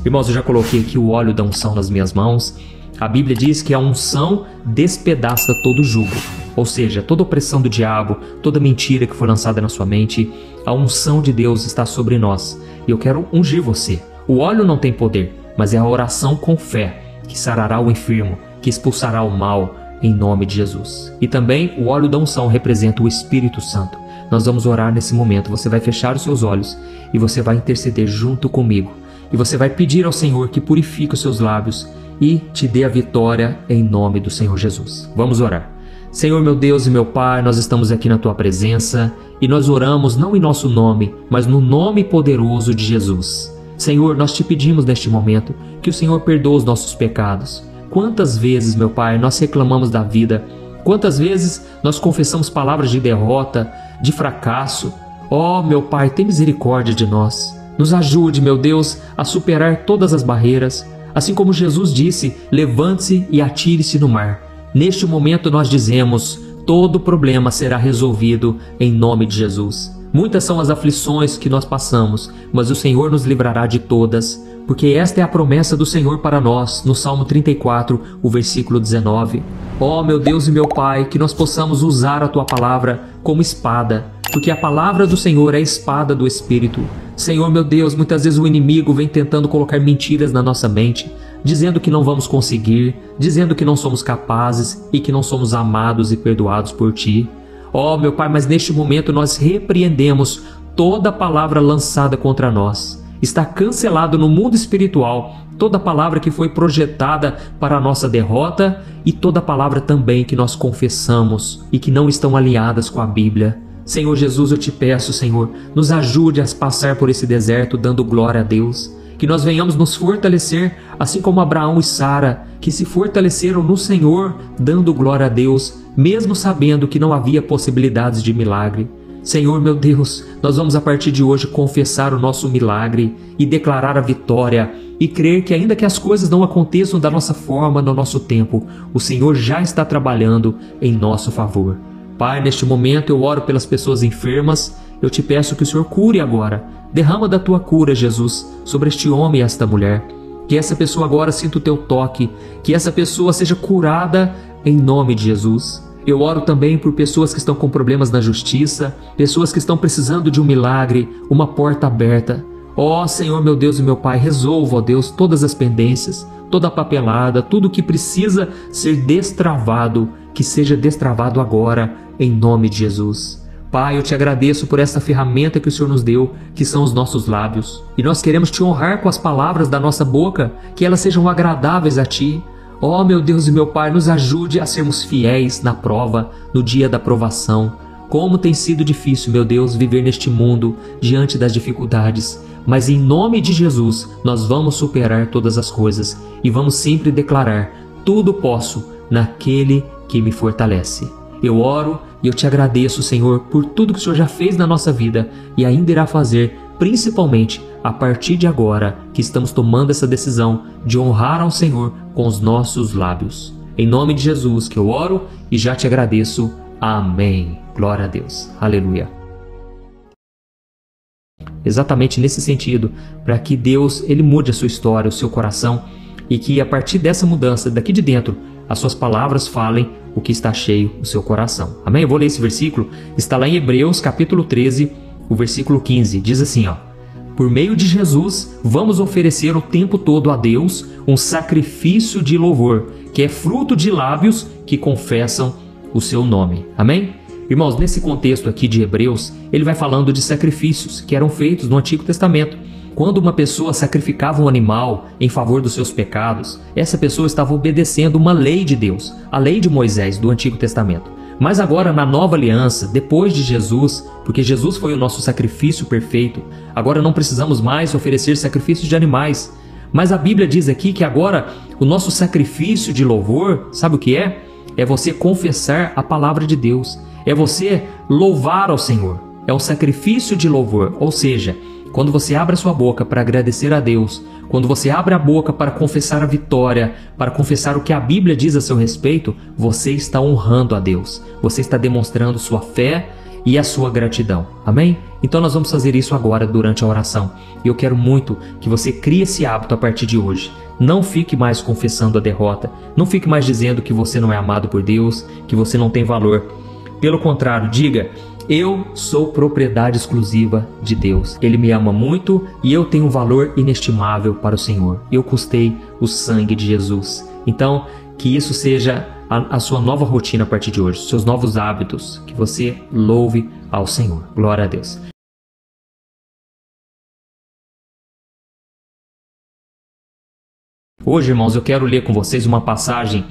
Irmãos, eu já coloquei aqui o óleo da unção nas minhas mãos. A Bíblia diz que a unção despedaça todo jugo, ou seja, toda opressão do diabo, toda mentira que foi lançada na sua mente, a unção de Deus está sobre nós. E eu quero ungir você. O óleo não tem poder, mas é a oração com fé que sarará o enfermo, que expulsará o mal, em nome de Jesus. E também o óleo da unção representa o Espírito Santo. Nós vamos orar nesse momento. Você vai fechar os seus olhos e você vai interceder junto comigo. E você vai pedir ao Senhor que purifique os seus lábios e te dê a vitória em nome do Senhor Jesus. Vamos orar. Senhor, meu Deus e meu Pai, nós estamos aqui na Tua presença e nós oramos não em nosso nome, mas no nome poderoso de Jesus. Senhor, nós te pedimos neste momento que o Senhor perdoe os nossos pecados. Quantas vezes, meu Pai, nós reclamamos da vida? Quantas vezes nós confessamos palavras de derrota, de fracasso? Oh, meu Pai, tem misericórdia de nós. Nos ajude, meu Deus, a superar todas as barreiras. Assim como Jesus disse, levante-se e atire-se no mar. Neste momento nós dizemos, todo problema será resolvido em nome de Jesus. Muitas são as aflições que nós passamos, mas o Senhor nos livrará de todas, porque esta é a promessa do Senhor para nós, no Salmo 34, o versículo 19. Oh, meu Deus e meu Pai, que nós possamos usar a Tua palavra como espada, porque a palavra do Senhor é a espada do Espírito. Senhor, meu Deus, muitas vezes o inimigo vem tentando colocar mentiras na nossa mente, dizendo que não vamos conseguir, dizendo que não somos capazes e que não somos amados e perdoados por Ti. Oh, meu Pai, mas neste momento nós repreendemos toda palavra lançada contra nós. Está cancelado no mundo espiritual toda palavra que foi projetada para a nossa derrota e toda palavra também que nós confessamos e que não estão alinhadas com a Bíblia. Senhor Jesus, eu te peço, Senhor, nos ajude a passar por esse deserto dando glória a Deus. Que nós venhamos nos fortalecer, assim como Abraão e Sara, que se fortaleceram no Senhor, dando glória a Deus, mesmo sabendo que não havia possibilidades de milagre. Senhor, meu Deus, nós vamos a partir de hoje confessar o nosso milagre e declarar a vitória e crer que ainda que as coisas não aconteçam da nossa forma, no nosso tempo, o Senhor já está trabalhando em nosso favor. Pai, neste momento eu oro pelas pessoas enfermas, eu te peço que o Senhor cure agora. Derrama da Tua cura, Jesus, sobre este homem e esta mulher. Que essa pessoa agora sinta o Teu toque, que essa pessoa seja curada em nome de Jesus. Eu oro também por pessoas que estão com problemas na justiça, pessoas que estão precisando de um milagre, uma porta aberta. Ó Senhor, meu Deus e meu Pai, resolva, ó Deus, todas as pendências, toda a papelada, tudo que precisa ser destravado, que seja destravado agora, em nome de Jesus. Pai, eu te agradeço por essa ferramenta que o Senhor nos deu, que são os nossos lábios. E nós queremos te honrar com as palavras da nossa boca, que elas sejam agradáveis a Ti. Ó meu Deus e meu Pai, nos ajude a sermos fiéis na prova, no dia da provação. Como tem sido difícil, meu Deus, viver neste mundo diante das dificuldades. Mas em nome de Jesus, nós vamos superar todas as coisas e vamos sempre declarar: tudo posso naquele que me fortalece. Eu oro e eu te agradeço, Senhor, por tudo que o Senhor já fez na nossa vida e ainda irá fazer, principalmente a partir de agora que estamos tomando essa decisão de honrar ao Senhor com os nossos lábios. Em nome de Jesus que eu oro e já te agradeço. Amém. Glória a Deus. Aleluia. Exatamente nesse sentido, para que Deus ele mude a sua história, o seu coração, e que a partir dessa mudança daqui de dentro, as suas palavras falem o que está cheio o seu coração. Amém? Eu vou ler esse versículo, está lá em Hebreus capítulo 13, o versículo 15, diz assim, ó: por meio de Jesus, vamos oferecer o tempo todo a Deus um sacrifício de louvor, que é fruto de lábios que confessam o seu nome. Amém? Irmãos, nesse contexto aqui de Hebreus, ele vai falando de sacrifícios que eram feitos no Antigo Testamento. Quando uma pessoa sacrificava um animal em favor dos seus pecados, essa pessoa estava obedecendo uma lei de Deus, a lei de Moisés do Antigo Testamento. Mas agora na nova aliança, depois de Jesus, porque Jesus foi o nosso sacrifício perfeito, agora não precisamos mais oferecer sacrifícios de animais. Mas a Bíblia diz aqui que agora o nosso sacrifício de louvor, sabe o que é? É você confessar a palavra de Deus. É você louvar ao Senhor. É um sacrifício de louvor, ou seja, quando você abre a sua boca para agradecer a Deus, quando você abre a boca para confessar a vitória, para confessar o que a Bíblia diz a seu respeito, você está honrando a Deus. Você está demonstrando sua fé e a sua gratidão. Amém? Então nós vamos fazer isso agora durante a oração. E eu quero muito que você crie esse hábito a partir de hoje. Não fique mais confessando a derrota. Não fique mais dizendo que você não é amado por Deus, que você não tem valor. Pelo contrário, diga: eu sou propriedade exclusiva de Deus. Ele me ama muito e eu tenho um valor inestimável para o Senhor. Eu custei o sangue de Jesus. Então, que isso seja a sua nova rotina a partir de hoje, seus novos hábitos, que você louve ao Senhor. Glória a Deus. Hoje, irmãos, eu quero ler com vocês uma passagem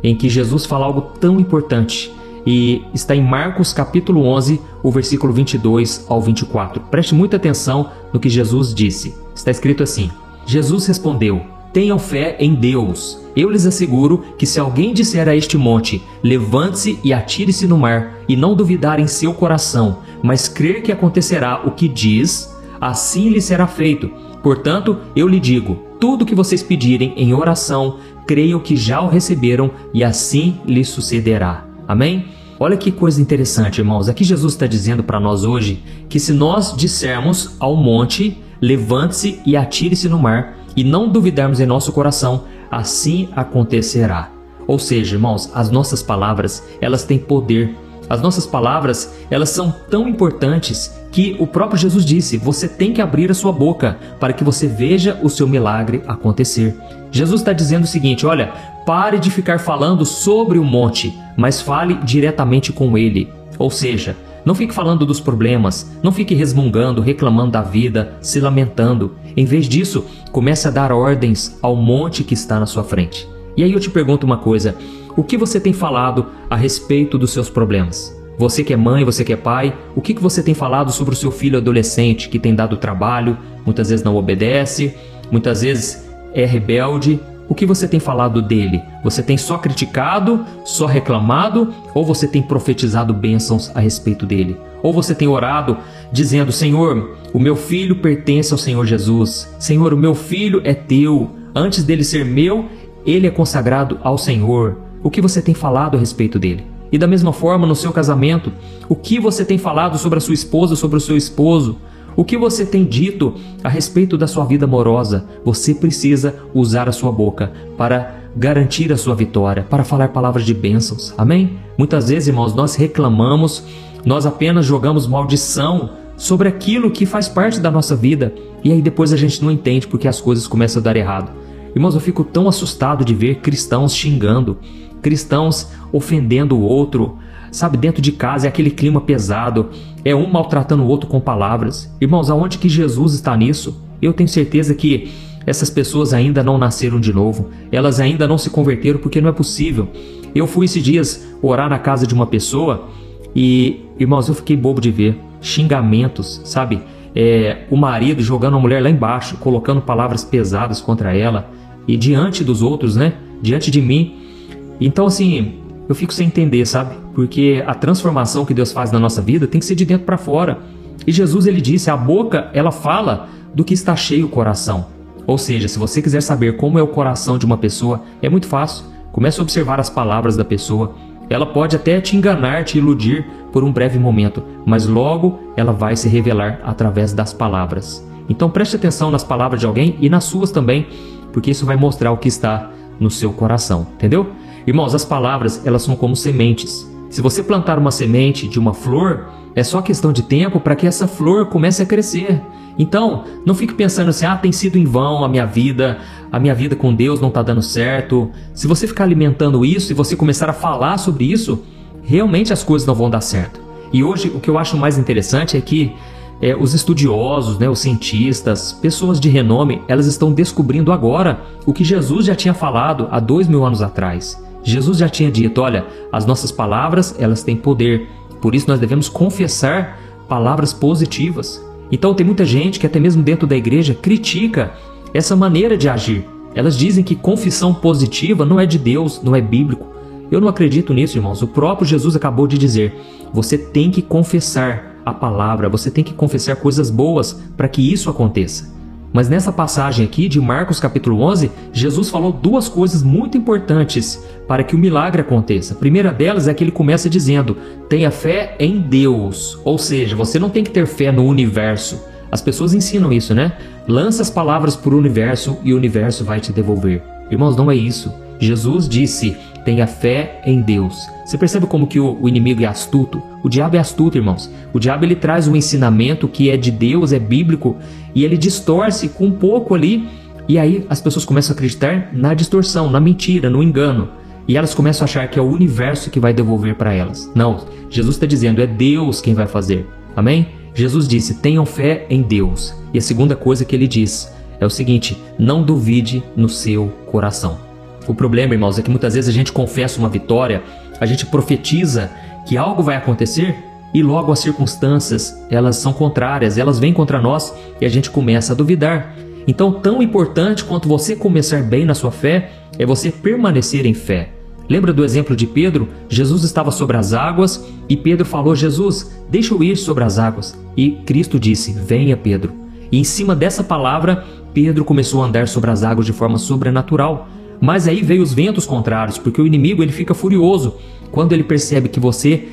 em que Jesus fala algo tão importante. E está em Marcos capítulo 11, o versículo 22 ao 24. Preste muita atenção no que Jesus disse. Está escrito assim: Jesus respondeu: tenham fé em Deus. Eu lhes asseguro que se alguém disser a este monte, levante-se e atire-se no mar, e não duvidar em seu coração, mas crer que acontecerá o que diz, assim lhe será feito. Portanto, eu lhe digo, tudo o que vocês pedirem em oração, creiam que já o receberam, e assim lhe sucederá. Amém? Olha que coisa interessante, irmãos. Aqui Jesus está dizendo para nós hoje que se nós dissermos ao monte, levante-se e atire-se no mar, e não duvidarmos em nosso coração, assim acontecerá. Ou seja, irmãos, as nossas palavras, elas têm poder. As nossas palavras, elas são tão importantes que o próprio Jesus disse: você tem que abrir a sua boca para que você veja o seu milagre acontecer. Jesus está dizendo o seguinte: olha, pare de ficar falando sobre o monte, mas fale diretamente com ele. Ou seja, não fique falando dos problemas, não fique resmungando, reclamando da vida, se lamentando. Em vez disso, comece a dar ordens ao monte que está na sua frente. E aí eu te pergunto uma coisa: o que você tem falado a respeito dos seus problemas? Você que é mãe, você que é pai, o que você tem falado sobre o seu filho adolescente que tem dado trabalho, muitas vezes não obedece, muitas vezes é rebelde? O que você tem falado dele? Você tem só criticado, só reclamado, ou você tem profetizado bênçãos a respeito dele? Ou você tem orado dizendo: Senhor, o meu filho pertence ao Senhor Jesus. Senhor, o meu filho é teu. Antes dele ser meu, ele é consagrado ao Senhor. O que você tem falado a respeito dele? E da mesma forma, no seu casamento, o que você tem falado sobre a sua esposa, sobre o seu esposo? O que você tem dito a respeito da sua vida amorosa? Você precisa usar a sua boca para garantir a sua vitória, para falar palavras de bênçãos. Amém? Muitas vezes, irmãos, nós reclamamos, nós apenas jogamos maldição sobre aquilo que faz parte da nossa vida. E aí depois a gente não entende porque as coisas começam a dar errado. Irmãos, eu fico tão assustado de ver cristãos xingando, cristãos ofendendo o outro. Sabe, dentro de casa é aquele clima pesado, é um maltratando o outro com palavras. Irmãos, aonde que Jesus está nisso? Eu tenho certeza que essas pessoas ainda não nasceram de novo, elas ainda não se converteram, porque não é possível. Eu fui esses dias orar na casa de uma pessoa e, irmãos, eu fiquei bobo de ver xingamentos, sabe? O marido jogando a mulher lá embaixo, colocando palavras pesadas contra ela e diante dos outros, né? Diante de mim. Então, assim, eu fico sem entender, sabe? Porque a transformação que Deus faz na nossa vida tem que ser de dentro para fora. E Jesus, ele disse: a boca, ela fala do que está cheio o coração. Ou seja, se você quiser saber como é o coração de uma pessoa, é muito fácil. Comece a observar as palavras da pessoa. Ela pode até te enganar, te iludir por um breve momento, mas logo ela vai se revelar através das palavras. Então preste atenção nas palavras de alguém e nas suas também, porque isso vai mostrar o que está no seu coração, entendeu? Irmãos, as palavras, elas são como sementes. Se você plantar uma semente de uma flor, é só questão de tempo para que essa flor comece a crescer. Então, não fique pensando assim: tem sido em vão a minha vida com Deus não está dando certo. Se você ficar alimentando isso e você começar a falar sobre isso, realmente as coisas não vão dar certo. E hoje, o que eu acho mais interessante é que os estudiosos, os cientistas, pessoas de renome, elas estão descobrindo agora o que Jesus já tinha falado há 2000 anos atrás. Jesus já tinha dito: olha, as nossas palavras, elas têm poder. Por isso nós devemos confessar palavras positivas. Então tem muita gente que até mesmo dentro da igreja critica essa maneira de agir. Elas dizem que confissão positiva não é de Deus, não é bíblico. Eu não acredito nisso, irmãos. O próprio Jesus acabou de dizer: você tem que confessar a palavra, você tem que confessar coisas boas para que isso aconteça. Mas nessa passagem aqui de Marcos capítulo 11, Jesus falou duas coisas muito importantes para que o milagre aconteça. A primeira delas é que ele começa dizendo: tenha fé em Deus. Ou seja, você não tem que ter fé no universo. As pessoas ensinam isso, né? Lança as palavras para o universo e o universo vai te devolver. Irmãos, não é isso. Jesus disse: tenha fé em Deus. Você percebe como que o inimigo é astuto? O diabo é astuto, irmãos. O diabo ele traz um ensinamento que é de Deus, é bíblico, e ele distorce com um pouco ali, e aí as pessoas começam a acreditar na distorção, na mentira, no engano. E elas começam a achar que é o universo que vai devolver para elas. Não, Jesus está dizendo, é Deus quem vai fazer. Amém? Jesus disse, tenham fé em Deus. E a segunda coisa que ele diz é o seguinte: não duvide no seu coração. O problema, irmãos, é que muitas vezes a gente confessa uma vitória, a gente profetiza que algo vai acontecer e logo as circunstâncias, elas são contrárias, elas vêm contra nós e a gente começa a duvidar. Então, tão importante quanto você começar bem na sua fé é você permanecer em fé. Lembra do exemplo de Pedro? Jesus estava sobre as águas e Pedro falou: Jesus, deixa eu ir sobre as águas. E Cristo disse: venha, Pedro. E em cima dessa palavra, Pedro começou a andar sobre as águas de forma sobrenatural. Mas aí veio os ventos contrários, porque o inimigo ele fica furioso quando ele percebe que você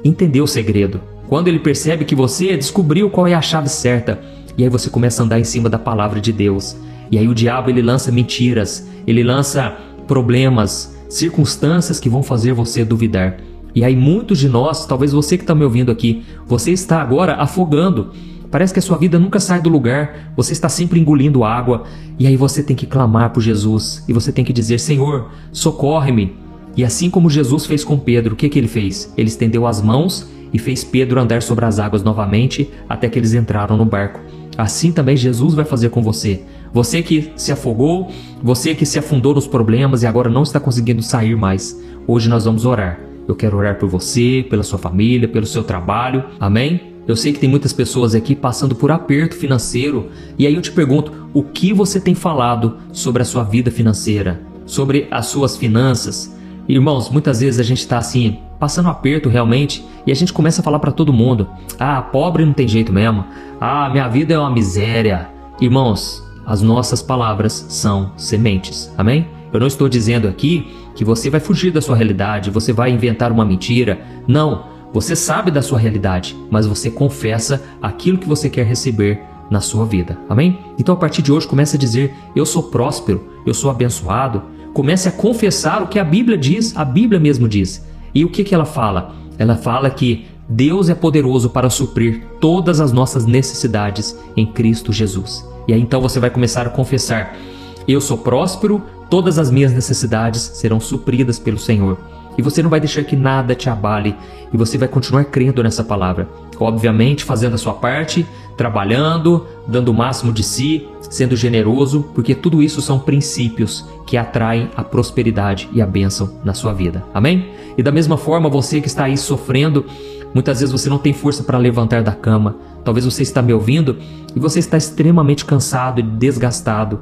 entendeu o segredo, quando ele percebe que você descobriu qual é a chave certa, e aí você começa a andar em cima da palavra de Deus. E aí o diabo ele lança mentiras, ele lança problemas, circunstâncias que vão fazer você duvidar. E aí muitos de nós, talvez você que está me ouvindo aqui, você está agora afogando. Parece que a sua vida nunca sai do lugar, você está sempre engolindo água, e aí você tem que clamar por Jesus, e você tem que dizer: Senhor, socorre-me. E assim como Jesus fez com Pedro, o que ele fez? Ele estendeu as mãos e fez Pedro andar sobre as águas novamente, até que eles entraram no barco. Assim também Jesus vai fazer com você. Você que se afogou, você que se afundou nos problemas e agora não está conseguindo sair mais. Hoje nós vamos orar. Eu quero orar por você, pela sua família, pelo seu trabalho. Amém? Eu sei que tem muitas pessoas aqui passando por aperto financeiro, e aí eu te pergunto, o que você tem falado sobre a sua vida financeira, sobre as suas finanças? Irmãos, muitas vezes a gente está assim, passando aperto realmente, e a gente começa a falar para todo mundo: ah, pobre não tem jeito mesmo, ah, minha vida é uma miséria. Irmãos, as nossas palavras são sementes, amém? Eu não estou dizendo aqui que você vai fugir da sua realidade, você vai inventar uma mentira, não. Você sabe da sua realidade, mas você confessa aquilo que você quer receber na sua vida. Amém? Então a partir de hoje comece a dizer: eu sou próspero, eu sou abençoado. Comece a confessar o que a Bíblia diz, a Bíblia mesmo diz. E o que ela fala? Ela fala que Deus é poderoso para suprir todas as nossas necessidades em Cristo Jesus. E aí então você vai começar a confessar: eu sou próspero, todas as minhas necessidades serão supridas pelo Senhor. E você não vai deixar que nada te abale, e você vai continuar crendo nessa palavra. Obviamente fazendo a sua parte, trabalhando, dando o máximo de si, sendo generoso, porque tudo isso são princípios que atraem a prosperidade e a bênção na sua vida. Amém? E da mesma forma, você que está aí sofrendo, muitas vezes você não tem força para levantar da cama. Talvez você está me ouvindo e você está extremamente cansado e desgastado.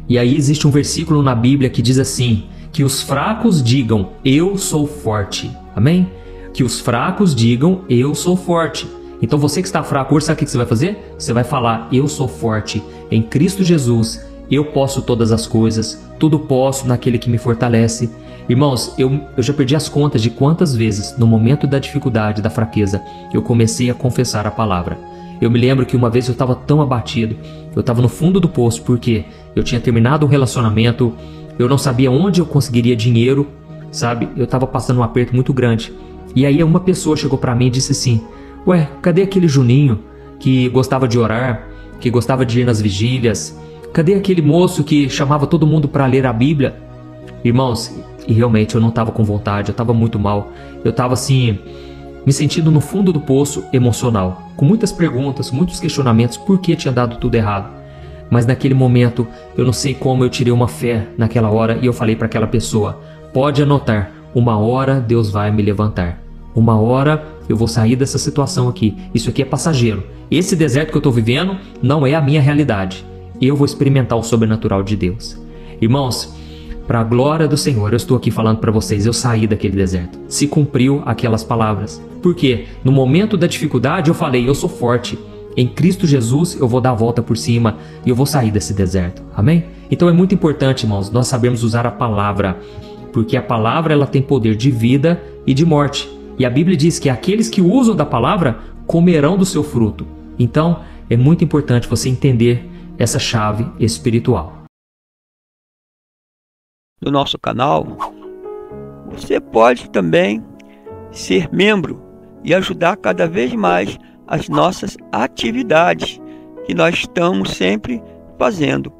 E aí existe um versículo na Bíblia que diz assim: que os fracos digam, eu sou forte. Amém? Que os fracos digam, eu sou forte. Então você que está fraco hoje, sabe o que você vai fazer? Você vai falar: eu sou forte. Em Cristo Jesus, eu posso todas as coisas. Tudo posso naquele que me fortalece. Irmãos, eu já perdi as contas de quantas vezes, no momento da dificuldade, da fraqueza, eu comecei a confessar a palavra. Eu me lembro que uma vez eu estava tão abatido, eu estava no fundo do poço, porque eu tinha terminado um relacionamento, eu não sabia onde eu conseguiria dinheiro, sabe? Eu estava passando um aperto muito grande. E aí uma pessoa chegou para mim e disse assim: ué, cadê aquele Juninho que gostava de orar, que gostava de ir nas vigílias? Cadê aquele moço que chamava todo mundo para ler a Bíblia? Irmãos, e realmente eu não estava com vontade, eu estava muito mal. Eu estava assim, me sentindo no fundo do poço emocional, com muitas perguntas, muitos questionamentos, por que tinha dado tudo errado. Mas naquele momento, eu não sei como eu tirei uma fé naquela hora e eu falei para aquela pessoa: pode anotar, uma hora Deus vai me levantar. Uma hora eu vou sair dessa situação aqui. Isso aqui é passageiro. Esse deserto que eu estou vivendo não é a minha realidade. Eu vou experimentar o sobrenatural de Deus. Irmãos, para a glória do Senhor, eu estou aqui falando para vocês, eu saí daquele deserto. Se cumpriu aquelas palavras. Por quê? No momento da dificuldade eu falei: eu sou forte. Em Cristo Jesus eu vou dar a volta por cima e eu vou sair desse deserto. Amém? Então é muito importante, irmãos, nós sabermos usar a palavra, porque a palavra ela tem poder de vida e de morte. E a Bíblia diz que aqueles que usam da palavra comerão do seu fruto. Então é muito importante você entender essa chave espiritual. No nosso canal, você pode também ser membro e ajudar cada vez mais as nossas atividades que nós estamos sempre fazendo.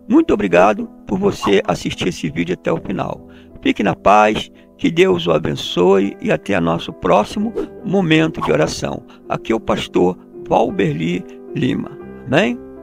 Muito obrigado por você assistir esse vídeo até o final. Fique na paz, que Deus o abençoe e até nosso próximo momento de oração. Aqui é o pastor Valberli Lima. Amém?